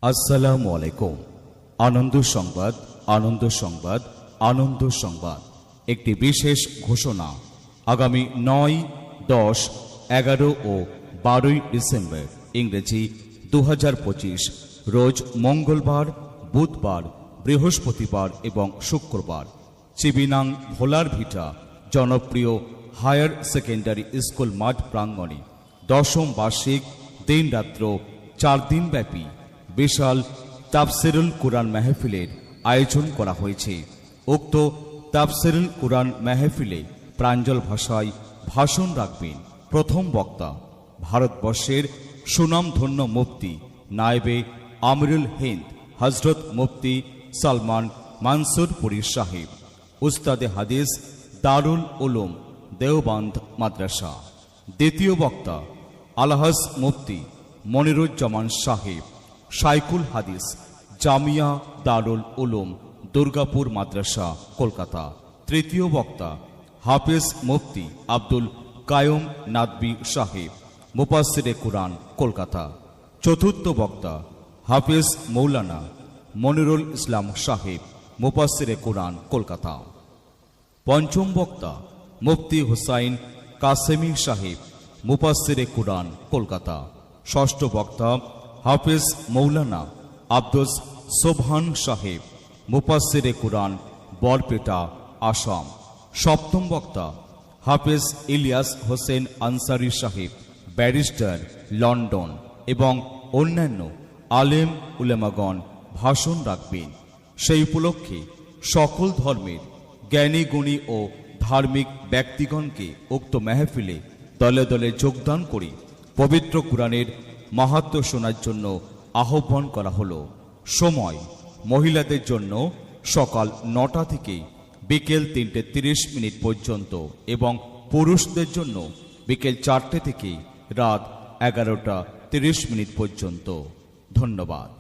আসসালামু আলাইকুম। আনন্দ সংবাদ, আনন্দ সংবাদ, আনন্দ সংবাদ। একটি বিশেষ ঘোষণা। আগামী 9, 10, 11 ও 12 ডিসেম্বর ইংরেজি 2025 রোজ মঙ্গলবার, বুধবার, বৃহস্পতিবার এবং শুক্রবার চিবিনাং ভোলার ভিটা জনপ্রিয় হায়ার সেকেন্ডারি স্কুল মাঠ প্রাঙ্গণে 10ম বার্ষিক দিন রাত্র 4 দিনব্যাপী বিশাল তাফসিরুল কুরআন মাহফিলের আয়োজন করা হয়েছে। উক্ত তাফসিরুল কুরআন মাহফিলে প্রাঞ্জল ভাষায় ভাষণ রাখবেন প্রথম বক্তা ভারতবর্ষের সুনামধন্য মুফতি নায়েবে আমিরুল হিন্দ হজরত মুফতি সালমান মানসুরপুরী সাহেব, উস্তাদে হাদিস দারুল উলুম দেওবন্দ মাদ্রাসা। দ্বিতীয় বক্তা আলহাজ মুফতি মনিরুজ্জামান সাহেব, শাইখুল হাদিস জামিয়া দারুল উলুম দুর্গাপুর মাদ্রাসা কলকাতা। তৃতীয় বক্তা হাফেজ মুফতি আব্দুল কায়ুম নাদবি সাহেব, মুফাসসিরে কুরআন কলকাতা। চতুর্থ বক্তা হাফেজ মৌলানা মনিরুল ইসলাম সাহেব, মুফাসসিরে কুরআন কলকাতা। পঞ্চম বক্তা মুফতি হুসাইন কাসেমি সাহেব, মুফাসসিরে কুরআন কলকাতা। ষষ্ঠ বক্তা হাফেজ মৌলানা আব্দুস সোবহান সাহেব, মুফাসসিরে কুরআন বরপেটা আসাম। সপ্তম বক্তা হাফেজ ইলিয়াস হোসেন আনসারী সাহেব, ব্যারিস্টার লন্ডন এবং অন্যান্য আলেম উলেমাগণ ভাষণ রাখবেন। সেই উপলক্ষে সকল ধর্মের জ্ঞানী গুণী ও ধার্মিক ব্যক্তিগণকে উক্ত মাহফিলে দলে দলে যোগদান করে পবিত্র কুরআনের মাহাত্ম্য শোনার জন্য আহ্বান করা হলো। সময় মহিলাদের জন্য সকাল 9টা থেকে বিকেল 3:30 পর্যন্ত এবং পুরুষদের জন্য বিকেল 4টে থেকে রাত 11:30 পর্যন্ত। ধন্যবাদ।